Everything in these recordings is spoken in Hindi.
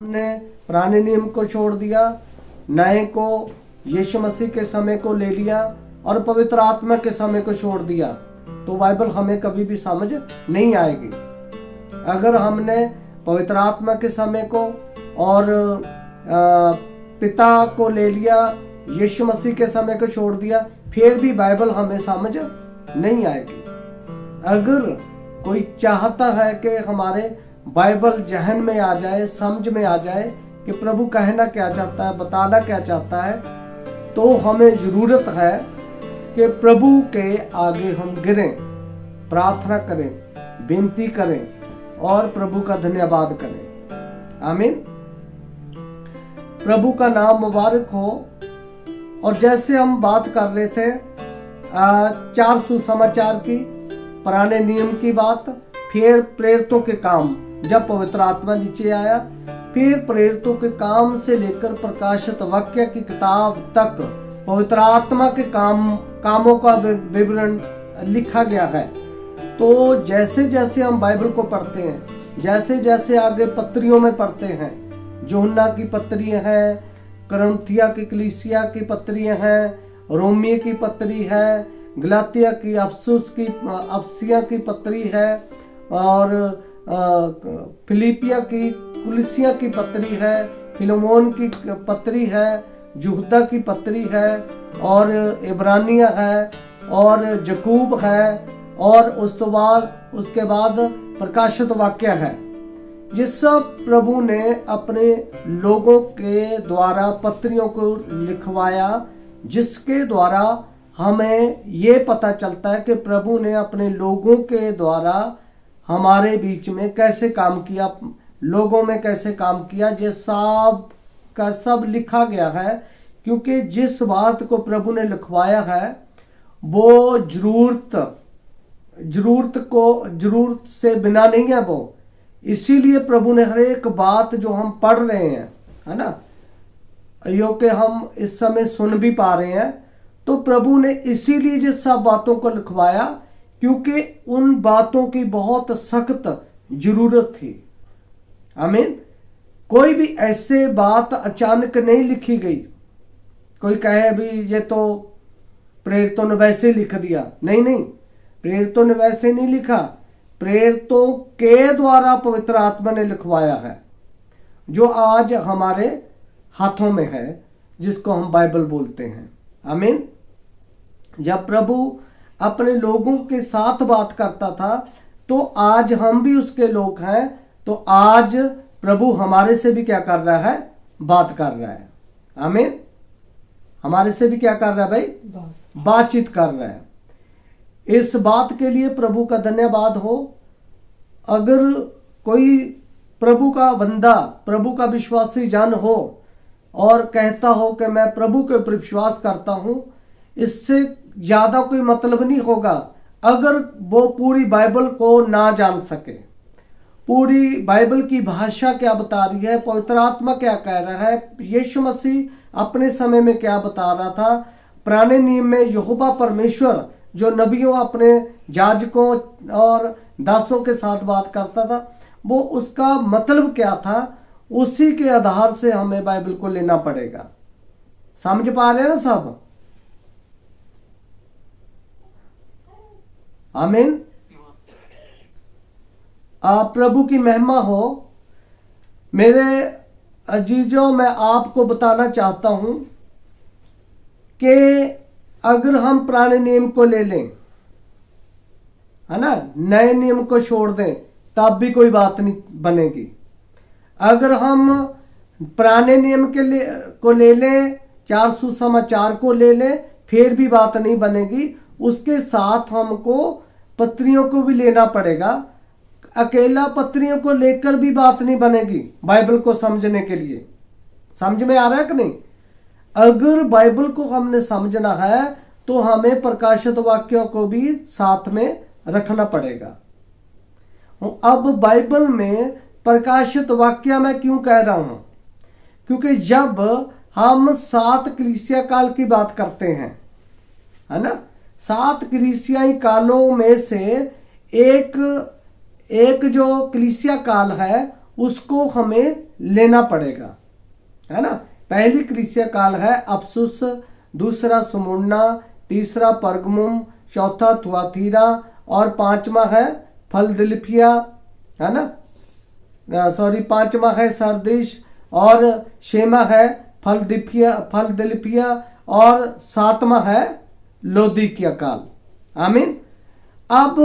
हमने पुराने नियम को छोड़ दिया, नए को यीशु मसीह के समय को ले लिया और पवित्र आत्मा के समय को छोड़ दिया, तो बाइबल हमें कभी भी समझ नहीं आएगी। अगर हमने पवित्र आत्मा के समय को और पिता को ले लिया, यीशु मसीह के समय को छोड़ दिया, फिर भी बाइबल हमें समझ नहीं आएगी। अगर कोई चाहता है कि हमारे बाइबल जहन में आ जाए, समझ में आ जाए कि प्रभु कहना क्या चाहता है, बताना क्या चाहता है, तो हमें जरूरत है कि प्रभु के आगे हम गिरें, प्रार्थना करें, विनती करें और प्रभु का धन्यवाद करें। आमीन। प्रभु का नाम मुबारक हो। और जैसे हम बात कर रहे थे 4 सुसमाचार की, पुराने नियम की बात, फिर प्रेरितों के काम, जब पवित्र आत्मा नीचे आया, फिर प्रेरितों के काम से लेकर प्रकाशित वाक्य की किताब तक पवित्र आत्मा के कामों का विवरण लिखा गया है। तो जैसे जैसे हम बाइबल को पढ़ते हैं, जैसे जैसे आगे पत्रियों में पढ़ते हैं, यूहन्ना की पत्री है, कुरिन्थिया की कलीसिया की पत्री है, रोमियो की पत्री है, गलातिया की, अफसिया की पत्री है, और फिलिपिया की कुलिसिया की पत्री है, फिलोमोन की पत्री है, यहूदा की पत्री है, और इब्रानिया है, और जकूब है, और उसके बाद प्रकाशित वाक्य है। ये सब प्रभु ने अपने लोगों के द्वारा पत्रियों को लिखवाया, जिसके द्वारा हमें ये पता चलता है कि प्रभु ने अपने लोगों के द्वारा हमारे बीच में कैसे काम किया, लोगों में कैसे काम किया। ये सब का सब लिखा गया है, क्योंकि जिस बात को प्रभु ने लिखवाया है वो जरूरत से बिना नहीं है वो। इसीलिए प्रभु ने हर एक बात जो हम पढ़ रहे हैं, है ना, यो कि हम इस समय सुन भी पा रहे हैं, तो प्रभु ने इसीलिए जिस सब बातों को लिखवाया, क्योंकि उन बातों की बहुत सख्त जरूरत थी। आमीन। कोई भी ऐसे बात अचानक नहीं लिखी गई। कोई कहे भी ये तो प्रेरितों ने वैसे लिख दिया। नहीं, प्रेरितों ने वैसे नहीं लिखा, प्रेरितों के द्वारा पवित्र आत्मा ने लिखवाया है, जो आज हमारे हाथों में है, जिसको हम बाइबल बोलते हैं। आमीन। जब प्रभु अपने लोगों के साथ बात करता था, तो आज हम भी उसके लोग हैं, तो आज प्रभु हमारे से भी क्या कर रहा है? बात कर रहा है। आमीन। हमारे से भी क्या कर रहा है भाई? बातचीत कर रहा है। इस बात के लिए प्रभु का धन्यवाद हो। अगर कोई प्रभु का बंदा, प्रभु का विश्वासी जन हो और कहता हो कि मैं प्रभु के ऊपर विश्वास करता हूं, इससे ज्यादा कोई मतलब नहीं होगा अगर वो पूरी बाइबल को ना जान सके। पूरी बाइबल की भाषा क्या बता रही है, पवित्र आत्मा क्या कह रहा है, यीशु मसीह अपने समय में क्या बता रहा था, पुराने नियम में यहोवा परमेश्वर जो नबियों, अपने याजकों और दासों के साथ बात करता था, वो उसका मतलब क्या था, उसी के आधार से हमें बाइबल को लेना पड़ेगा। समझ पा रहे हैं ना सब? आमीन। प्रभु की महिमा हो। मेरे अजीजों, मैं आपको बताना चाहता हूं कि अगर हम पुराने नियम को ले लें, है ना, नए नियम को छोड़ दें, तब भी कोई बात नहीं बनेगी। अगर हम पुराने नियम को ले लें, 4 सुसमाचार को ले लें, फिर भी बात नहीं बनेगी। उसके साथ हमको पत्रियों को भी लेना पड़ेगा। अकेला पत्रियों को लेकर भी बात नहीं बनेगी बाइबल को समझने के लिए। समझ में आ रहा है कि नहीं? अगर बाइबल को हमने समझना है तो हमें प्रकाशित वाक्यों को भी साथ में रखना पड़ेगा। अब बाइबल में प्रकाशित वाक्य मैं क्यों कह रहा हूं? क्योंकि जब हम 7 कलीसिया काल की बात करते हैं, है ना, 7 कलीसियाई कालों में से एक जो कलीसिया काल है उसको हमें लेना पड़ेगा, है ना। पहली कलीसिया काल है अफसुस, दूसरा स्मुरना, तीसरा परगमुम, चौथा थुआतीरा और पांचवा है फिलदिल्फिया, है ना। सॉरी, पांचवा है सरदीस और छेमा है फिलदिल्फिया और सातवां है लौदीकिया काल। आमीन। अब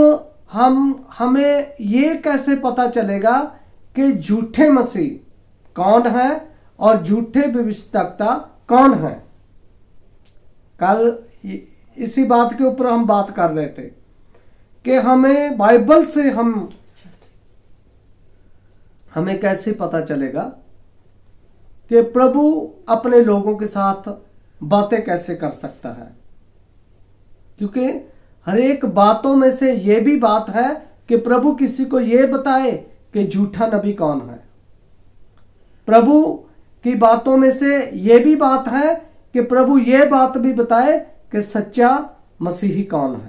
हमें ये कैसे पता चलेगा कि झूठे मसीह कौन है और झूठे भविष्यद्वक्ता कौन है? कल इसी बात के ऊपर हम बात कर रहे थे कि हमें बाइबल से हमें कैसे पता चलेगा कि प्रभु अपने लोगों के साथ बातें कैसे कर सकता है। क्योंकि हर एक बातों में से यह भी बात है कि प्रभु किसी को यह बताए कि झूठा नबी कौन है। प्रभु की बातों में से यह भी बात है कि प्रभु यह बात भी बताए कि सच्चा मसीही कौन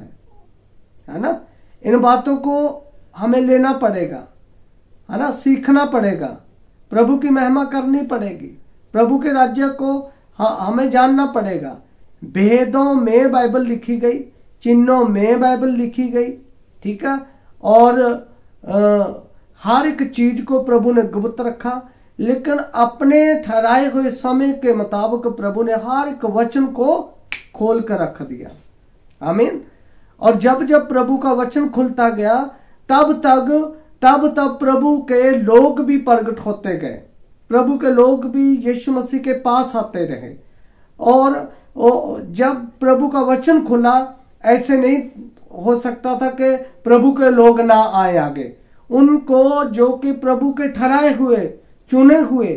है ना। इन बातों को हमें लेना पड़ेगा, है ना, सीखना पड़ेगा, प्रभु की महिमा करनी पड़ेगी, प्रभु के राज्य को हमें जानना पड़ेगा। भेदों में बाइबल लिखी गई, चिन्हों में बाइबल लिखी गई, ठीक है। और हर एक चीज को प्रभु ने गुप्त रखा, लेकिन अपने ठहराए हुए समय के मुताबिक प्रभु ने हर एक वचन को खोल कर रख दिया। आमीन। और जब जब प्रभु का वचन खुलता गया तब प्रभु के लोग भी प्रकट होते गए, प्रभु के लोग भी यीशु मसीह के पास आते रहे। और जब प्रभु का वचन खुला, ऐसे नहीं हो सकता था कि प्रभु के लोग ना आए आगे। उनको, जो कि प्रभु के ठहराए हुए चुने हुए,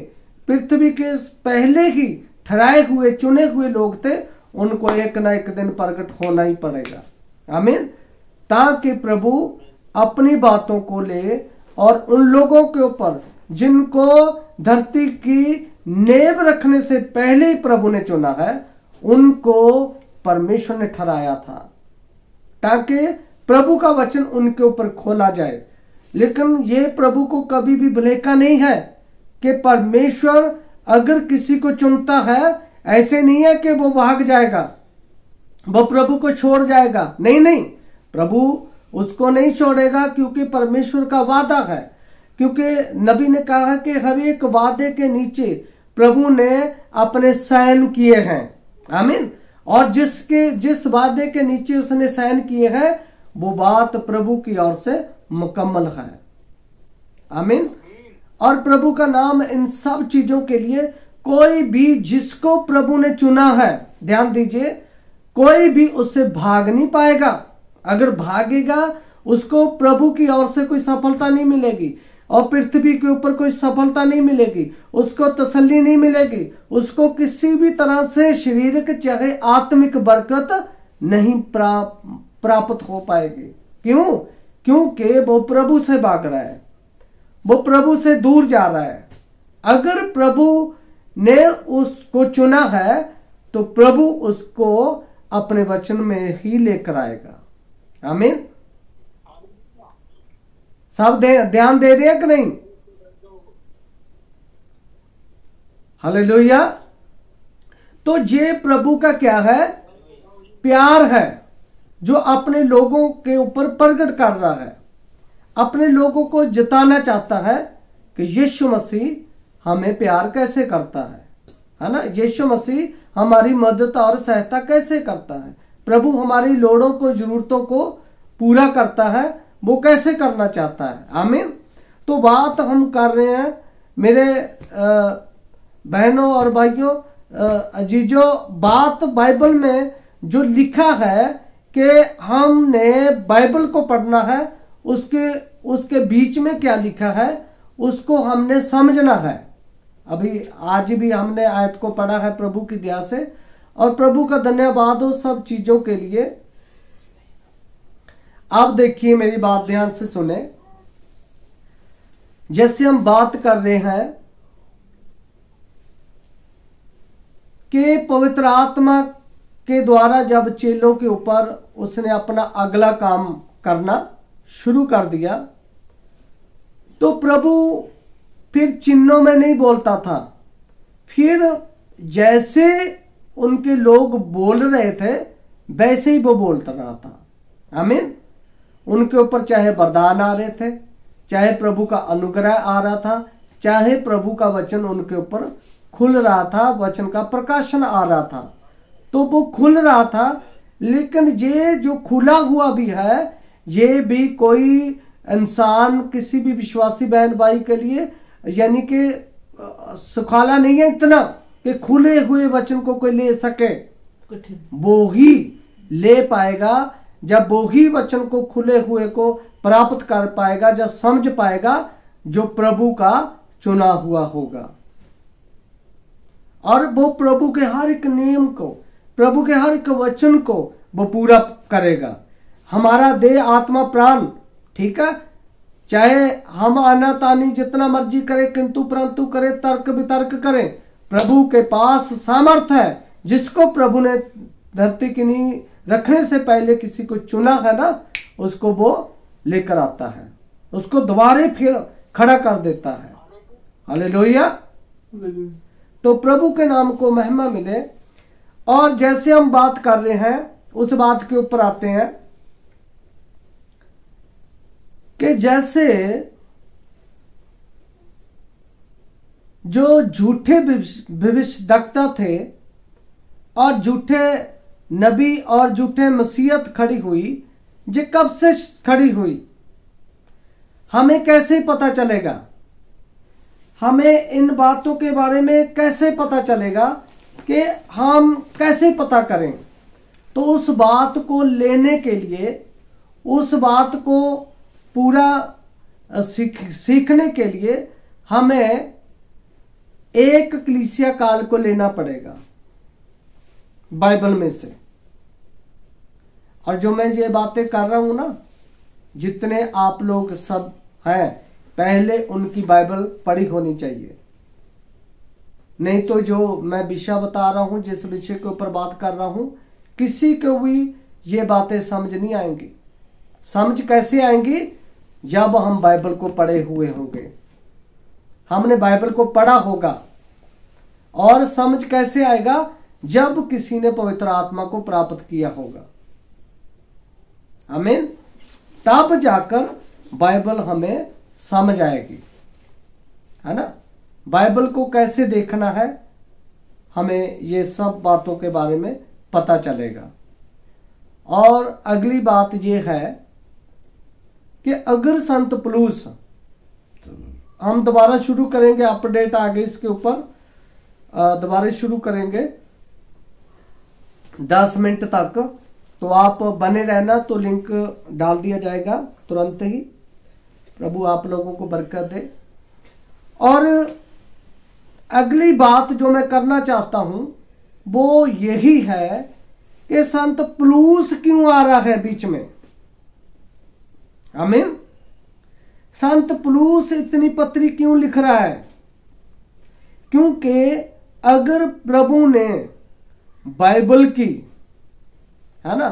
पृथ्वी के पहले ही ठहराए हुए चुने हुए लोग थे, उनको एक ना एक दिन प्रकट होना ही पड़ेगा। आमीन। ताकि प्रभु अपनी बातों को ले और उन लोगों के ऊपर जिनको धरती की नींव रखने से पहले ही प्रभु ने चुना है, उनको परमेश्वर ने ठहराया था ताकि प्रभु का वचन उनके ऊपर खोला जाए। लेकिन ये प्रभु को कभी भी भुलेखा नहीं है कि परमेश्वर अगर किसी को चुनता है, ऐसे नहीं है कि वो भाग जाएगा, वो प्रभु को छोड़ जाएगा। नहीं, प्रभु उसको नहीं छोड़ेगा, क्योंकि परमेश्वर का वादा है। क्योंकि नबी ने कहा है कि हर एक वादे के नीचे प्रभु ने अपने साइन किए हैं। आमीन। और जिस वादे के नीचे उसने साइन किए हैं, वो बात प्रभु की ओर से मुकम्मल है। आमीन। और प्रभु का नाम इन सब चीजों के लिए, कोई भी जिसको प्रभु ने चुना है, ध्यान दीजिए, कोई भी उससे भाग नहीं पाएगा। अगर भागेगा, उसको प्रभु की ओर से कोई सफलता नहीं मिलेगी और पृथ्वी के ऊपर कोई सफलता नहीं मिलेगी, उसको तसल्ली नहीं मिलेगी, उसको किसी भी तरह से शारीरिक चाहे आत्मिक बरकत नहीं प्राप्त हो पाएगी। क्यों? क्योंकि वो प्रभु से भाग रहा है, वो प्रभु से दूर जा रहा है। अगर प्रभु ने उसको चुना है तो प्रभु उसको अपने वचन में ही लेकर आएगा। आमीन। सब ध्यान दे रहे हैं कि नहीं? हालेलुया। तो ये प्रभु का क्या है? प्यार है, जो अपने लोगों के ऊपर प्रकट कर रहा है, अपने लोगों को जताना चाहता है कि यीशु मसीह हमें प्यार कैसे करता है ना। यीशु मसीह हमारी मदद और सहायता कैसे करता है, प्रभु हमारी लोड़ों को, जरूरतों को पूरा करता है, वो कैसे करना चाहता है। आमीन। तो बात हम कर रहे हैं मेरे बहनों और भाइयों, अजीजों, बात बाइबल में जो लिखा है कि हमने बाइबल को पढ़ना है, उसके बीच में क्या लिखा है उसको हमने समझना है। अभी आज भी हमने आयत को पढ़ा है प्रभु की दया से, और प्रभु का धन्यवाद हो सब चीजों के लिए। अब देखिए, मेरी बात ध्यान से सुने। जैसे हम बात कर रहे हैं कि पवित्र आत्मा के द्वारा जब चेलों के ऊपर उसने अपना अगला काम करना शुरू कर दिया, तो प्रभु फिर चिन्हों में नहीं बोलता था, फिर जैसे उनके लोग बोल रहे थे वैसे ही वो बोलता रहा था। आमीन। उनके ऊपर चाहे वरदान आ रहे थे, चाहे प्रभु का अनुग्रह आ रहा था, चाहे प्रभु का वचन उनके ऊपर खुल रहा था, वचन का प्रकाशन आ रहा था, तो वो खुल रहा था। लेकिन ये जो खुला हुआ भी है, ये भी कोई इंसान किसी भी विश्वासी बहन भाई के लिए यानी कि सुखाला नहीं है इतना कि खुले हुए वचन को कोई ले सके। वो ही ले पाएगा जब वो ही वचन को खुले हुए को प्राप्त कर पाएगा, जब समझ पाएगा जो प्रभु का चुना हुआ होगा। और वो प्रभु के हर एक नियम को, प्रभु के हर एक वचन को वो पूरा करेगा। हमारा देह आत्मा प्राण, ठीक है, चाहे हम आनातानी जितना मर्जी करें किंतु परंतु करें, तर्क वितर्क करें, प्रभु के पास सामर्थ्य है। जिसको प्रभु ने धरती की नींव रखने से पहले किसी को चुना है ना, उसको वो लेकर आता है, उसको दोबारा फिर खड़ा कर देता है। हालेलुया। तो प्रभु के नाम को महिमा मिले। और जैसे हम बात कर रहे हैं उस बात के ऊपर आते हैं कि जैसे जो झूठे भविष्यद्वक्ता थे और झूठे नबी और झूठे मसीहत खड़ी हुई, ये कब से खड़ी हुई? हमें कैसे पता चलेगा? हमें इन बातों के बारे में कैसे पता चलेगा कि हम कैसे पता करें? तो उस बात को लेने के लिए, उस बात को पूरा सीखने के लिए हमें एक कलीसिया काल को लेना पड़ेगा बाइबल में से। और जो मैं ये बातें कर रहा हूं ना, जितने आप लोग सब हैं, पहले उनकी बाइबल पढ़ी होनी चाहिए। नहीं तो जो मैं विषय बता रहा हूं, जिस विषय के ऊपर बात कर रहा हूं, किसी को भी ये बातें समझ नहीं आएंगी। समझ कैसे आएंगी? जब हम बाइबल को पढ़े हुए होंगे, हमने बाइबल को पढ़ा होगा। और समझ कैसे आएगा? जब किसी ने पवित्र आत्मा को प्राप्त किया होगा। आमीन। तब जाकर बाइबल हमें समझ आएगी, है ना। बाइबल को कैसे देखना है, हमें ये सब बातों के बारे में पता चलेगा। और अगली बात यह है कि अगर संत पौलुस, हम दोबारा शुरू करेंगे, अपडेट आगे इसके ऊपर दोबारा शुरू करेंगे 10 मिनट तक, तो आप बने रहना। तो लिंक डाल दिया जाएगा तुरंत ही। प्रभु आप लोगों को बरकत दे। और अगली बात जो मैं करना चाहता हूं वो यही है कि संत पौलुस क्यों आ रहा है बीच में। आमीन। संत पौलुस इतनी पत्री क्यों लिख रहा है? क्योंकि अगर प्रभु ने बाइबल की, है ना,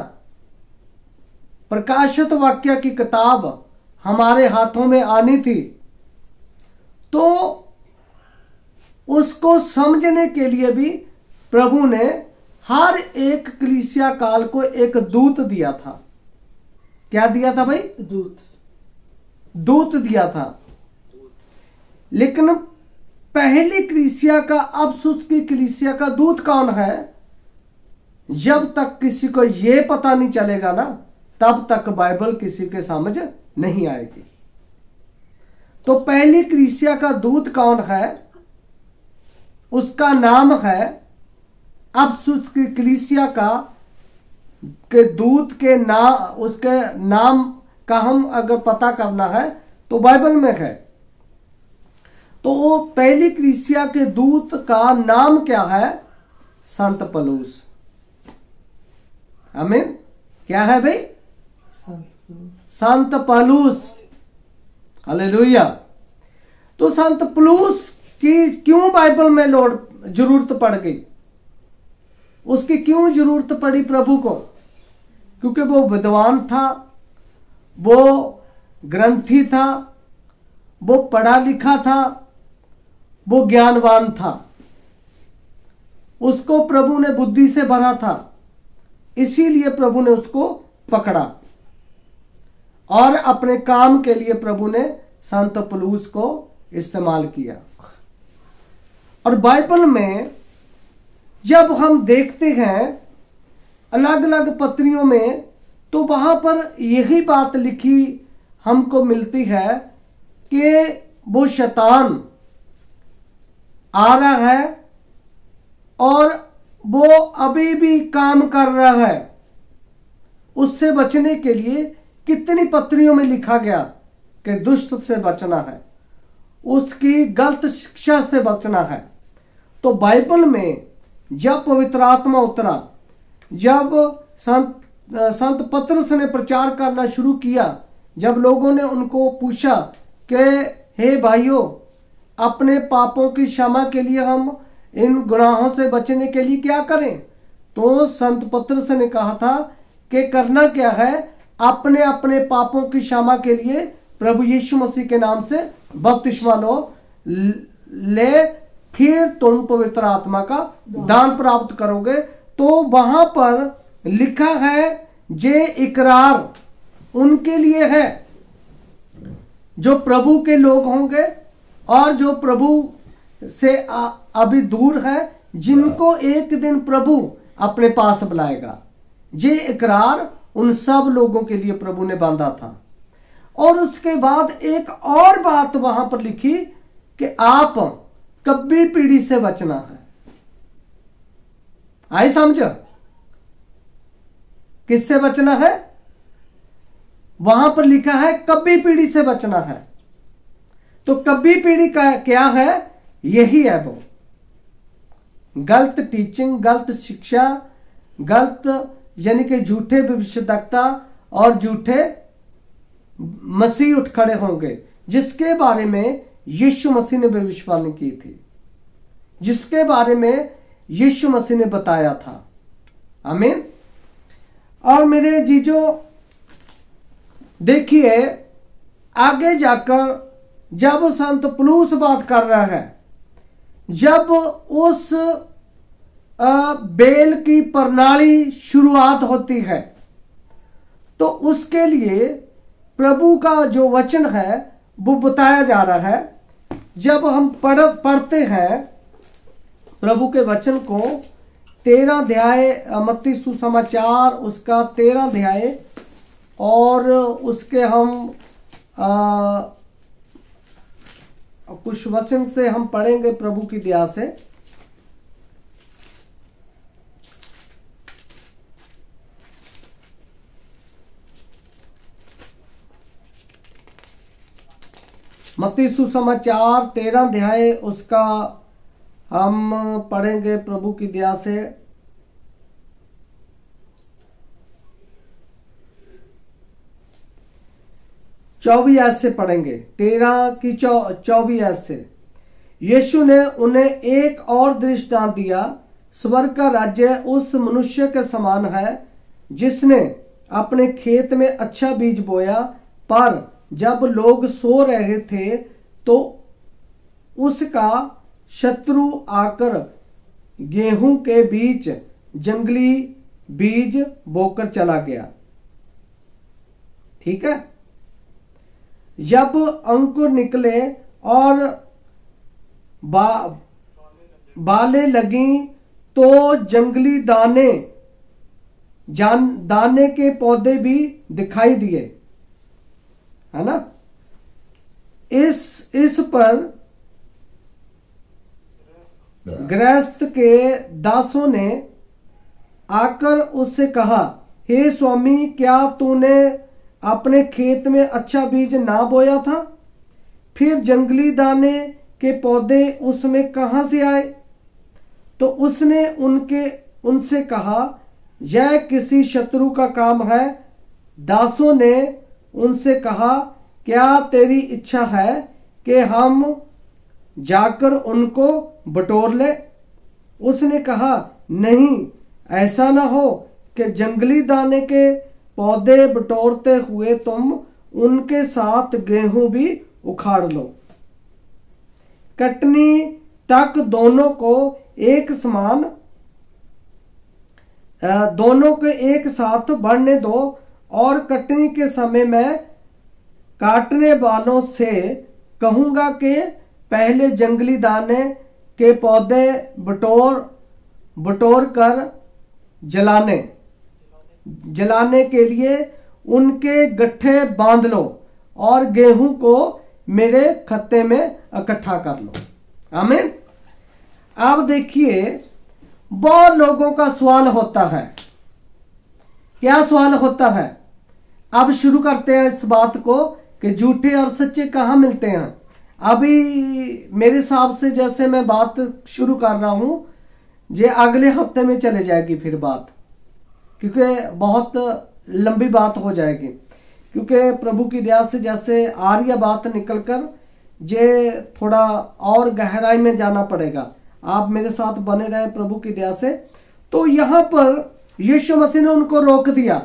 प्रकाशित वाक्य की किताब हमारे हाथों में आनी थी, तो उसको समझने के लिए भी प्रभु ने हर एक कलीसिया काल को एक दूत दिया था। क्या दिया था भाई? दूत दिया था। लेकिन पहली कलीसिया का, अफसुस की कलीसिया का दूत कौन है? जब तक किसी को यह पता नहीं चलेगा ना, तब तक बाइबल किसी के समझ नहीं आएगी। तो पहली कलीसिया का दूत कौन है? उसका नाम है, अफसुस की कलीसिया का के दूत के नाम, उसके नाम का हम अगर पता करना है तो बाइबल में है। तो वो पहली कलीसिया के दूत का नाम क्या है? संत पौलुस। आमीन। क्या है भाई? संत पौलुस। हालेलुया। तो संत पौलुस की क्यों बाइबल में जरूरत पड़ गई? उसकी क्यों जरूरत पड़ी प्रभु को? क्योंकि वो विद्वान था, वो ग्रंथी था, वो पढ़ा लिखा था, वो ज्ञानवान था, उसको प्रभु ने बुद्धि से भरा था, इसीलिए प्रभु ने उसको पकड़ा और अपने काम के लिए प्रभु ने संत पौलुस को इस्तेमाल किया। और बाइबल में जब हम देखते हैं अलग अलग पत्रियों में, तो वहां पर यही बात लिखी हमको मिलती है कि वो शैतान आ रहा है और वो अभी भी काम कर रहा है। उससे बचने के लिए कितनी पत्रियों में लिखा गया कि दुष्ट से बचना है, उसकी गलत शिक्षा से बचना है। तो बाइबल में जब पवित्र आत्मा उतरा, जब संत पतरस ने प्रचार करना शुरू किया, जब लोगों ने उनको पूछा कि हे भाइयों, अपने पापों की क्षमा के लिए हम इन गुनाहों से बचने के लिए क्या करें, तो संत पतरस ने कहा था कि करना क्या है, अपने अपने पापों की क्षमा के लिए प्रभु यीशु मसीह के नाम से बपतिस्मा लो, ले, फिर तुम पवित्र आत्मा का दान प्राप्त करोगे। तो वहां पर लिखा है जे इकरार उनके लिए है जो प्रभु के लोग होंगे और जो प्रभु से अभी दूर है, जिनको एक दिन प्रभु अपने पास बुलाएगा। ये इकरार उन सब लोगों के लिए प्रभु ने बांधा था। और उसके बाद एक और बात वहां पर लिखी कि आप कब्बी पीढ़ी से बचना है। आई समझ? किससे बचना है? वहां पर लिखा है कब्बी पीढ़ी से बचना है। तो कब्बी पीढ़ी का क्या है? यही है वो गलत टीचिंग, गलत शिक्षा, गलत यानी कि झूठे भविष्यवक्ता और झूठे मसीह उठ खड़े होंगे, जिसके बारे में यीशु मसीह ने भविष्यवाणी की थी, जिसके बारे में यीशु मसीह ने बताया था। आमीन। और मेरे जीजो देखिए, आगे जाकर जब संत पौलुस बात कर रहा है, जब उस बेल की प्रणाली शुरुआत होती है, तो उसके लिए प्रभु का जो वचन है वो बताया जा रहा है। जब हम पढ़ते हैं प्रभु के वचन को, 13 अध्याय मत्ती सुसमाचार उसका 13 अध्याय, और उसके हम कुछ वचन से हम पढ़ेंगे प्रभु की दया से। मत्ती सुसमाचार 13 अध्याय उसका हम पढ़ेंगे प्रभु की दया से। चौबीस आयत से पढ़ेंगे, 13 की 24 आयत से। यीशु ने उन्हें एक और दृष्टांत दिया, स्वर्ग का राज्य उस मनुष्य के समान है जिसने अपने खेत में अच्छा बीज बोया, पर जब लोग सो रहे थे तो उसका शत्रु आकर गेहूं के बीच जंगली बीज बोकर चला गया। ठीक है। जब अंकुर निकले और बालें लगी तो जंगली दाने के पौधे भी दिखाई दिए, है ना। इस पर गृहस्थ के दासों ने आकर उससे कहा, हे स्वामी, क्या तूने अपने खेत में अच्छा बीज ना बोया था? फिर जंगली दाने के पौधे उसमें कहां से आए? तो उसने उनसे कहा, यह किसी शत्रु का काम है। दासों ने उनसे कहा, क्या तेरी इच्छा है कि हम जाकर उनको बटोर ले? उसने कहा, नहीं, ऐसा ना हो कि जंगली दाने के पौधे बटोरते हुए तुम उनके साथ गेहूं भी उखाड़ लो। कटनी तक दोनों को एक समान, दोनों को एक साथ बढ़ने दो, और कटनी के समय में काटने वालों से कहूंगा कि पहले जंगली दाने के पौधे बटोर कर जलाने के लिए उनके गट्ठे बांध लो, और गेहूं को मेरे खत्ते में इकट्ठा कर लो। आमीन। अब देखिए, बहुत लोगों का सवाल होता है। क्या सवाल होता है? अब शुरू करते हैं इस बात को कि झूठे और सच्चे कहां मिलते हैं। अभी मेरे हिसाब से जैसे मैं बात शुरू कर रहा हूं, ये अगले हफ्ते में चले जाएगी फिर बात, क्योंकि बहुत लंबी बात हो जाएगी। क्योंकि प्रभु की दया से जैसे आ रही है बात निकलकर, ये थोड़ा और गहराई में जाना पड़ेगा। आप मेरे साथ बने रहें प्रभु की दया से। तो यहां पर यीशु मसीह ने उनको रोक दिया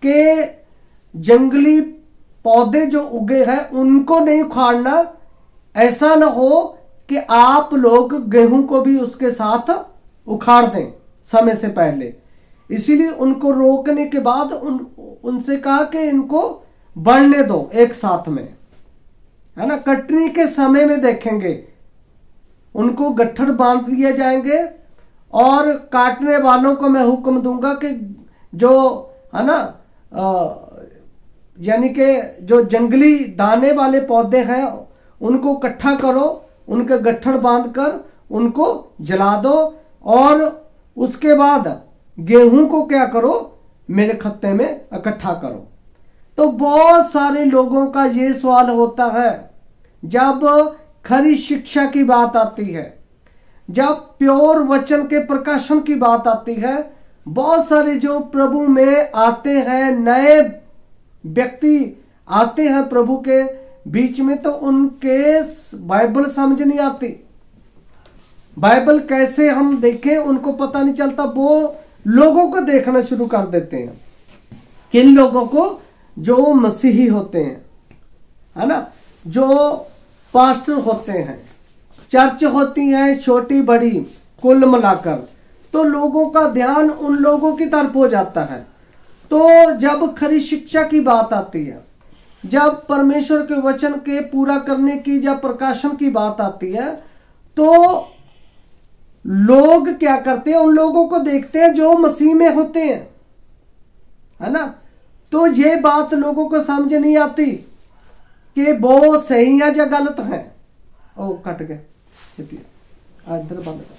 कि जंगली पौधे जो उगे हैं उनको नहीं उखाड़ना, ऐसा ना हो कि आप लोग गेहूं को भी उसके साथ उखाड़ दें समय से पहले। इसीलिए उनको रोकने के बाद उनसे कहा कि इनको बढ़ने दो एक साथ में, है ना। कटनी के समय में देखेंगे उनको गट्ठर बांध दिए जाएंगे, और काटने वालों को मैं हुक्म दूंगा कि जो है ना, यानी कि जो जंगली दाने वाले पौधे हैं उनको इकट्ठा करो, उनके गट्ठर बांधकर उनको जला दो, और उसके बाद गेहूं को क्या करो, मेरे खत्ते में इकट्ठा करो। तो बहुत सारे लोगों का ये सवाल होता है, जब खरी शिक्षा की बात आती है, जब प्योर वचन के प्रकाशन की बात आती है, बहुत सारे जो प्रभु में आते हैं, नए व्यक्ति आते हैं प्रभु के बीच में, तो उनके बाइबल समझ नहीं आती। बाइबल कैसे हम देखें उनको पता नहीं चलता। वो लोगों को देखना शुरू कर देते हैं। किन लोगों को? जो मसीही होते हैं, है ना, जो पास्टर होते हैं, चर्च होती है छोटी बड़ी कुल मिलाकर, तो लोगों का ध्यान उन लोगों की तरफ हो जाता है। तो जब खरी शिक्षा की बात आती है, जब परमेश्वर के वचन के पूरा करने की, जब प्रकाशन की बात आती है, तो लोग क्या करते हैं? उन लोगों को देखते हैं जो मसीह में होते हैं, है ना। तो ये बात लोगों को समझ नहीं आती कि वो सही है या गलत है। ओ कट गए, इधर बंद कर।